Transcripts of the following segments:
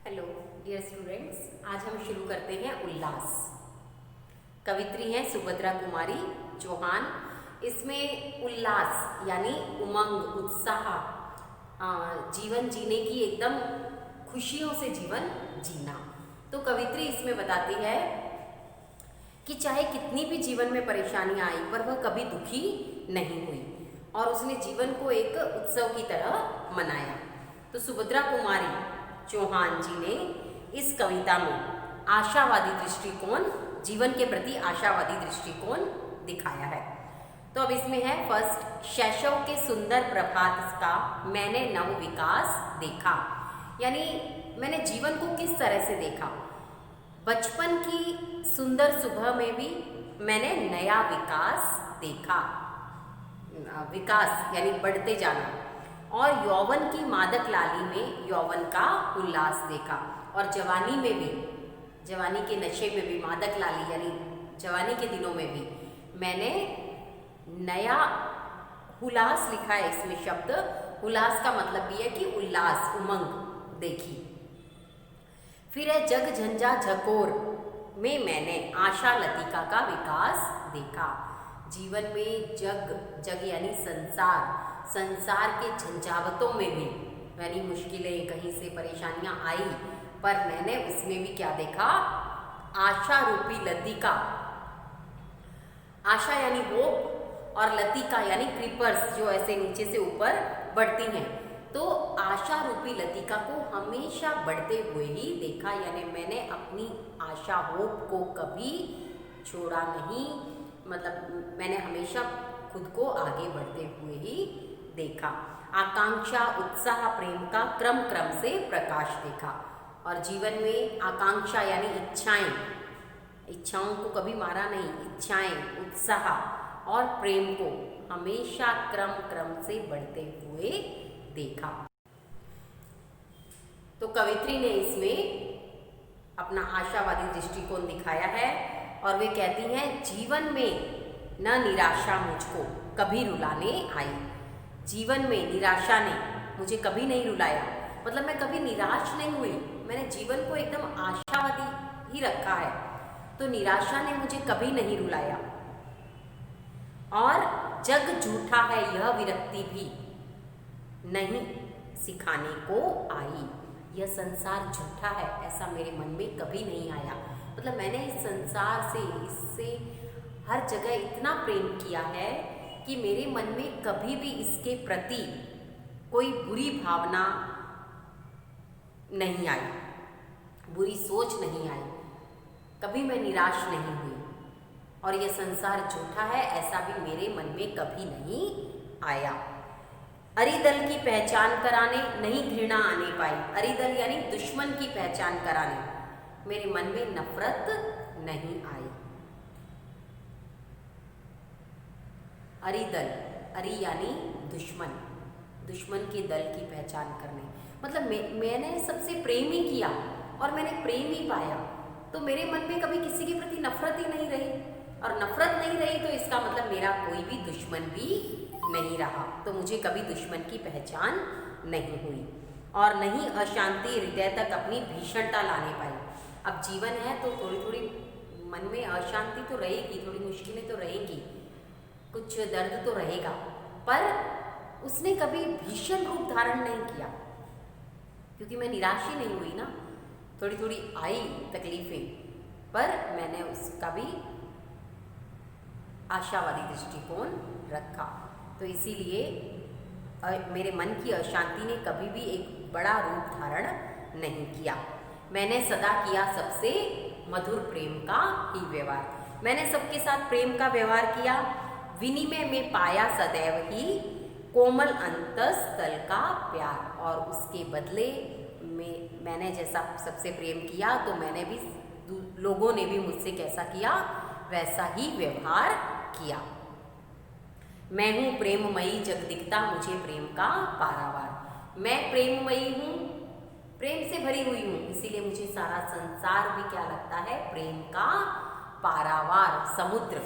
Hello dear students, आज हम शुरू करते हैं उल्लास। कवित्री हैं सुभद्रा कुमारी चौहान। इसमें उल्लास यानी उमंग, उत्साह, जीवन जीने की एकदम खुशियों से जीवन जीना। तो कवित्री इसमें बताती है कि चाहे कितनी भी जीवन में परेशानियां आई पर वह कभी दुखी नहीं हुई और उसने जीवन को एक उत्सव की तरह मनाया। तो सुभद्रा कुमारी चौहान जी ने इस कविता में आशावादी दृष्टिकोण, जीवन के प्रति आशावादी दृष्टिकोण दिखाया है। तो अब इसमें है फर्स्ट, शैशव के सुंदर प्रभात का मैंने नव विकास देखा। यानी मैंने जीवन को किस तरह से देखा। बचपन की सुंदर सुबह में भी मैंने नया विकास देखा, विकास यानी बढ़ते जाना। और यौवन की मादक लाली में यौवन का उल्लास देखा। और जवानी में भी, जवानी के नशे में भी, मादक लाली यानी जवानी के दिनों में भी मैंने नया हुलास लिखा है। इसमें शब्द हुलास का मतलब भी है कि उल्लास, उमंग देखी। फिर है जग झंझा झकोर में मैंने आशा लतिका का विकास देखा। जीवन में जग यानी संसार, संसार के झंझावतों में भी यानी मुश्किलें, कहीं से परेशानियां आई, पर मैंने उसमें भी क्या देखा, आशा रूपी लतिका। आशा यानी होप और लतिका यानी क्रीपर्स जो ऐसे नीचे से ऊपर बढ़ती हैं। तो आशा रूपी लतिका को हमेशा बढ़ते हुए ही देखा। यानी मैंने अपनी आशा, होप को कभी छोड़ा नहीं। मतलब मैंने हमेशा खुद को आगे बढ़ते हुए ही देखा। आकांक्षा, उत्साह, प्रेम का क्रम क्रम से प्रकाश देखा। और जीवन में आकांक्षा यानी इच्छाएं, इच्छाओं को कभी मारा नहीं, इच्छाएं, उत्साह और प्रेम को हमेशा क्रम क्रम से बढ़ते हुए देखा। तो कवित्री ने इसमें अपना आशावादी दृष्टिकोण दिखाया है और वे कहती हैं, जीवन में न निराशा मुझको कभी रुलाने आई। जीवन में निराशा ने मुझे कभी नहीं रुलाया। मतलब मैं कभी निराश नहीं हुई, मैंने जीवन को एकदम आशावादी ही रखा है। तो निराशा ने मुझे कभी नहीं रुलाया। और जग झूठा है यह विरक्ति भी नहीं सिखाने को आई। यह संसार झूठा है ऐसा मेरे मन में कभी नहीं आया। मतलब मैंने इस संसार से, इससे हर जगह इतना प्रेम किया है कि मेरे मन में कभी भी इसके प्रति कोई बुरी भावना नहीं आई, बुरी सोच नहीं आई, कभी मैं निराश नहीं हुई। और यह संसार झूठा है ऐसा भी मेरे मन में कभी नहीं आया। अरिदल की पहचान कराने नहीं घृणा आने पाई। अरिदल यानी दुश्मन की पहचान कराने मेरे मन में नफरत नहीं आई। अरिदल, अरि यानी दुश्मन, दुश्मन के दल की पहचान करने। मतलब मैंने सबसे प्रेम ही किया और मैंने प्रेम ही पाया। तो मेरे मन में कभी किसी के प्रति नफरत ही नहीं रही। और नफरत नहीं रही तो इसका मतलब मेरा कोई भी दुश्मन भी नहीं रहा। तो मुझे कभी दुश्मन की पहचान नहीं हुई और नहीं अशांति हृदय तक अपनी भीषणता लाने पाई। अब जीवन है तो थोड़ी थोड़ी मन में अशांति तो रहेगी, थोड़ी मुश्किलें तो रहेंगी, कुछ दर्द तो रहेगा, पर उसने कभी भीषण रूप धारण नहीं किया क्योंकि मैं निराश ही नहीं हुई ना। थोड़ी थोड़ी आई तकलीफें, पर मैंने उसका भी आशावादी दृष्टिकोण रखा। तो इसीलिए मेरे मन की अशांति ने कभी भी एक बड़ा रूप धारण नहीं किया। मैंने सदा किया सबसे मधुर प्रेम का ही व्यवहार। मैंने सबके साथ प्रेम का व्यवहार किया। विनिमय में पाया सदैव ही कोमल अंतस्तल का प्यार। और उसके बदले में मैंने जैसा सबसे प्रेम किया तो मैंने भी, लोगों ने भी मुझसे कैसा किया वैसा ही व्यवहार किया। मैं हूँ प्रेममयी जग दिखता मुझे प्रेम का पारावार। मैं प्रेममयी हूँ, प्रेम से भरी हुई हूँ, इसीलिए मुझे सारा संसार भी क्या लगता है, प्रेम का पारावार, समुद्र,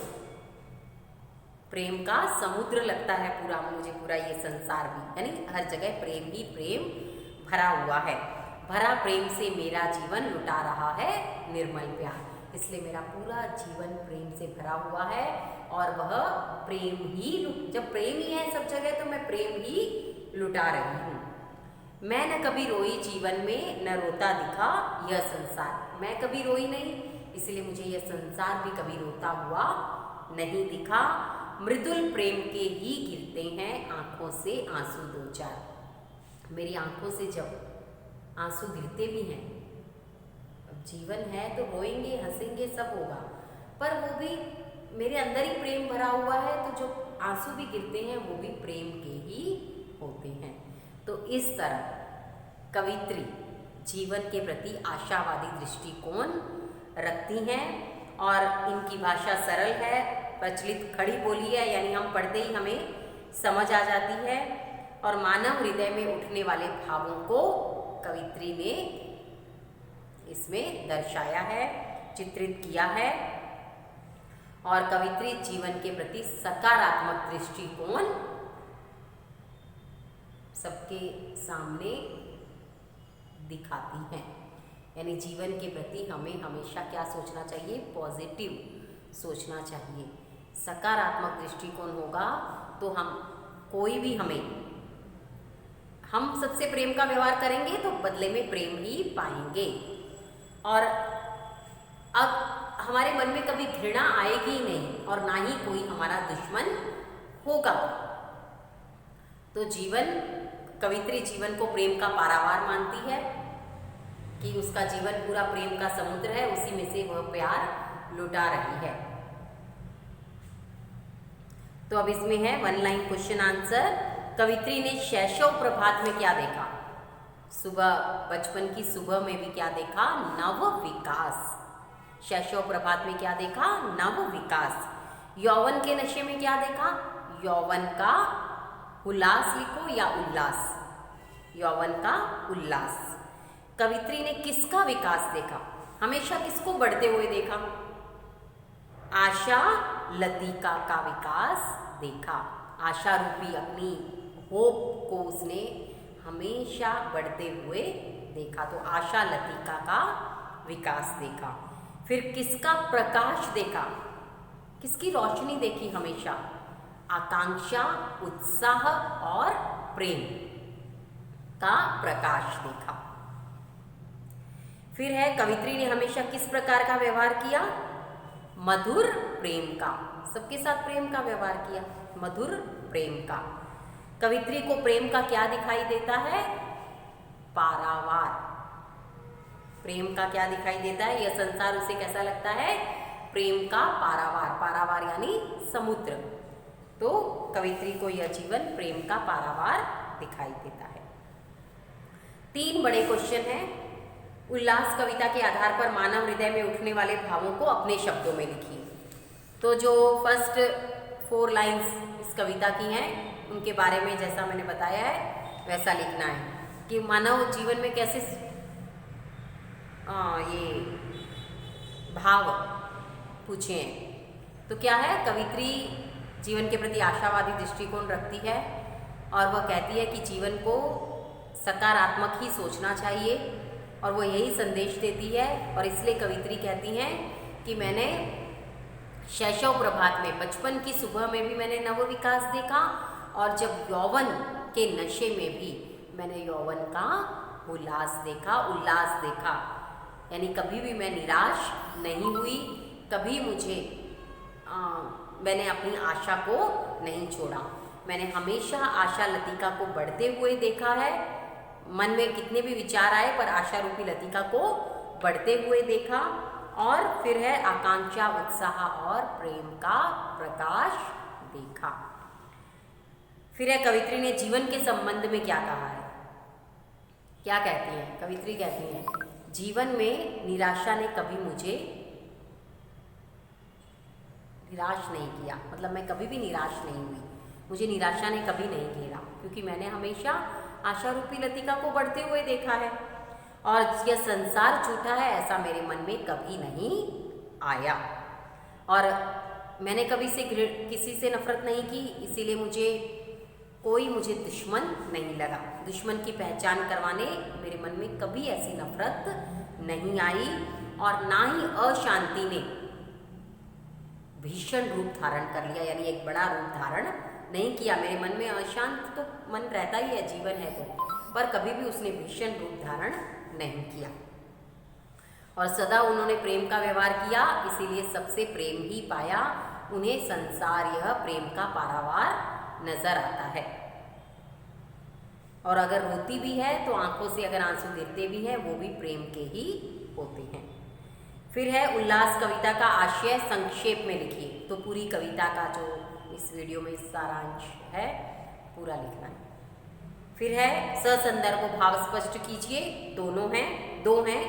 प्रेम का समुद्र लगता है पूरा मुझे, पूरा ये संसार भी, यानी हर जगह प्रेम ही प्रेम भरा हुआ है। भरा प्रेम से मेरा जीवन लुटा रहा है निर्मल प्यार। इसलिए मेरा पूरा जीवन प्रेम से भरा हुआ है और वह प्रेम ही जब प्रेम ही है सब जगह तो मैं प्रेम ही लुटा रही हूँ। मैं न कभी रोई जीवन में न रोता दिखा यह संसार। मैं कभी रोई नहीं, इसलिए मुझे यह संसार भी कभी रोता हुआ नहीं दिखा। मृदुल प्रेम के ही गिरते हैं आंखों से आंसू दो चार। मेरी आंखों से जब आंसू गिरते भी हैं, अब जीवन है तो रोएंगे हंसेंगे सब होगा, पर वो भी मेरे अंदर ही प्रेम भरा हुआ है, तो जो आंसू भी गिरते हैं वो भी प्रेम के ही होते हैं। तो इस तरह कवित्री जीवन के प्रति आशावादी दृष्टिकोण रखती हैं और इनकी भाषा सरल है, प्रचलित खड़ी बोली है, यानी हम पढ़ते ही हमें समझ आ जाती है और मानव हृदय में उठने वाले भावों को कवित्री ने इसमें दर्शाया है, चित्रित किया है। और कवित्री जीवन के प्रति सकारात्मक दृष्टिकोण सबके सामने दिखाती हैं। यानी जीवन के प्रति हमें हमेशा क्या सोचना चाहिए, पॉजिटिव सोचना चाहिए। सकारात्मक दृष्टिकोण होगा तो हम कोई भी हम सबसे प्रेम का व्यवहार करेंगे तो बदले में प्रेम ही पाएंगे। और अब हमारे मन में कभी घृणा आएगी ही नहीं और ना ही कोई हमारा दुश्मन होगा। तो कवित्री जीवन को प्रेम का पारावार मानती है कि उसका जीवन पूरा प्रेम का समुद्र है, उसी में से वह प्यार लुटा रही है। तो अब इसमें है वन लाइन क्वेश्चन आंसर। कवित्री ने शैशव प्रभात में क्या देखा? सुबह, बचपन की सुबह में भी क्या देखा? नव विकास। शैशव प्रभात में क्या देखा? नव विकास। यौवन के नशे में क्या देखा? यौवन का उल्लास लिखो या उल्लास, यौवन का उल्लास। कवित्री ने किसका विकास देखा? हमेशा किसको बढ़ते हुए देखा? आशा लतिका का विकास देखा। आशा रूपी अपनी होप को उसने हमेशा बढ़ते हुए देखा। तो आशा लतिका का विकास देखा। फिर किसका प्रकाश देखा? किसकी रोशनी देखी? हमेशा आकांक्षा, उत्साह और प्रेम का प्रकाश देखा। फिर है कवित्री ने हमेशा किस प्रकार का व्यवहार किया? मधुर प्रेम का। सबके साथ प्रेम का व्यवहार किया, मधुर प्रेम का। कवित्री को प्रेम का क्या दिखाई देता है? पारावार। प्रेम का क्या दिखाई देता है? यह संसार उसे कैसा लगता है? प्रेम का पारावार। पारावार यानी समुद्र। तो कवित्री को यह जीवन प्रेम का पारावार दिखाई देता है। 3 बड़े क्वेश्चन हैं। उल्लास कविता के आधार पर मानव हृदय में उठने वाले भावों को अपने शब्दों में लिखिए। तो जो फर्स्ट 4 लाइंस इस कविता की हैं उनके बारे में जैसा मैंने बताया है वैसा लिखना है कि मानव जीवन में कैसे ये भाव पूछे हैं। तो क्या है? कवित्री जीवन के प्रति आशावादी दृष्टिकोण रखती है और वह कहती है कि जीवन को सकारात्मक ही सोचना चाहिए और वो यही संदेश देती है। और इसलिए कवित्री कहती हैं कि मैंने शैशव प्रभात में, बचपन की सुबह में भी मैंने नव विकास देखा और जब यौवन के नशे में भी मैंने यौवन का उल्लास देखा। यानी कभी भी मैं निराश नहीं हुई, कभी मैंने अपनी आशा को नहीं छोड़ा। मैंने हमेशा आशा लतिका को बढ़ते हुए देखा है। मन में कितने भी विचार आए पर आशा रूपी लतिका को बढ़ते हुए देखा। और फिर है आकांक्षा, उत्साह और प्रेम का प्रकाश देखा। फिर है कवित्री ने जीवन के संबंध में क्या कहा है? क्या कहती है? कवित्री कहती है जीवन में निराशा ने कभी मुझे निराश नहीं किया। मतलब मैं कभी भी निराश नहीं हुई, मुझे निराशा ने कभी नहीं घेरा क्योंकि मैंने हमेशा आशा रूपी लतिका को बढ़ते हुए देखा है और यह संसार झूठा है ऐसा मेरे मन में कभी नहीं आया। और मैंने कभी किसी से नफरत नहीं की, इसीलिए मुझे कोई मुझे दुश्मन नहीं लगा। दुश्मन की पहचान करवाने मेरे मन में कभी ऐसी नफरत नहीं आई और ना ही अशांति ने भीषण रूप धारण कर लिया, यानी एक बड़ा रूप धारण नहीं किया। मेरे मन में अशांत तो मन रहता ही है, जीवन है तो, पर कभी भी उसने भीषण रूप धारण नहीं किया। और सदा उन्होंने प्रेम का व्यवहार किया, इसीलिए सबसे प्रेम ही पाया। उन्हें संसार यह प्रेम का पारावार नजर आता है। और अगर रोती भी है तो आंखों से अगर आंसू गिरते भी हैं वो भी प्रेम के ही होते हैं। फिर है उल्लास कविता का आशय संक्षेप में लिखिए। तो पूरी कविता का जो इस वीडियो में सारांश है पूरा लिखना है। फिर है ससंदर्भ भाव स्पष्ट कीजिए। दोनों हैं, दो हैं।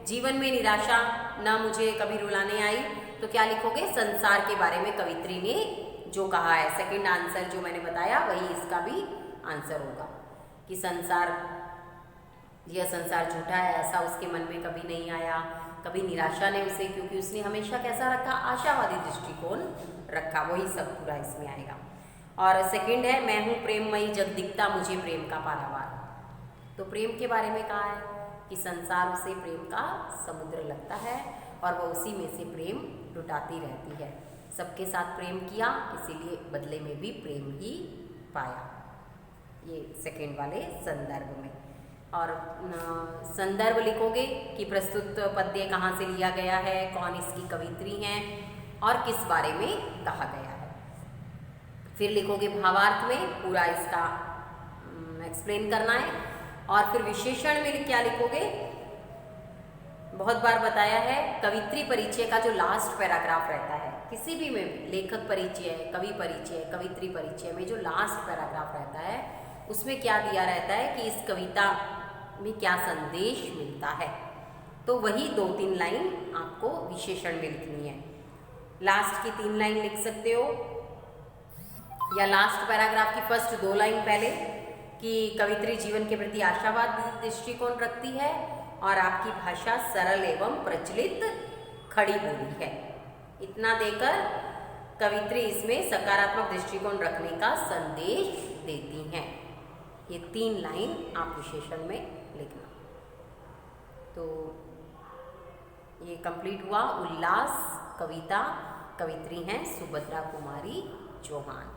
जीवन में निराशा ना मुझे कभी रुलाने आई, तो क्या लिखोगे? संसार के बारे में कवित्री ने जो कहा है, सेकंड आंसर जो मैंने बताया वही इसका भी आंसर होगा कि संसार, यह संसार झूठा है, ऐसा उसके मन में कभी नहीं आया। कभी निराशा ने उसे, क्योंकि उसने हमेशा कैसा रखा? आशावादी दृष्टिकोण रखा। वही सब पूरा इसमें आएगा। और सेकंड है मैं हूँ प्रेममयी जग दिखता मुझे प्रेम का पारावार। तो प्रेम के बारे में कहा है कि संसार उसे प्रेम का समुद्र लगता है और वह उसी में से प्रेम लुटाती रहती है। सबके साथ प्रेम किया, इसीलिए बदले में भी प्रेम ही पाया। ये सेकंड वाले संदर्भ में। और संदर्भ लिखोगे कि प्रस्तुत पद्य कहाँ से लिया गया है, कौन इसकी कवित्री हैं और किस बारे में कहा गया है। फिर लिखोगे भावार्थ में, पूरा इसका एक्सप्लेन करना है। और फिर विशेषण में क्या लिखोगे? बहुत बार बताया है, कवित्री परिचय का जो लास्ट पैराग्राफ रहता है, किसी भी में लेखक परिचय, कवि परिचय, कवित्री परिचय में जो लास्ट पैराग्राफ रहता है उसमें क्या दिया रहता है कि इस कविता में क्या संदेश मिलता है। तो वही 2-3 लाइन आपको विशेषण में लिखनी है। लास्ट की 3 लाइन लिख सकते हो, या लास्ट पैराग्राफ की फर्स्ट 2 लाइन पहले कि कवित्री जीवन के प्रति आशावादी दृष्टिकोण रखती है और आपकी भाषा सरल एवं प्रचलित खड़ी बोली है। इतना देकर कवित्री इसमें सकारात्मक दृष्टिकोण रखने का संदेश देती हैं। ये 3 लाइन आप विशेषण में लिखना। तो ये कंप्लीट हुआ उल्लास कविता। कवित्री हैं सुभद्रा कुमारी चौहान।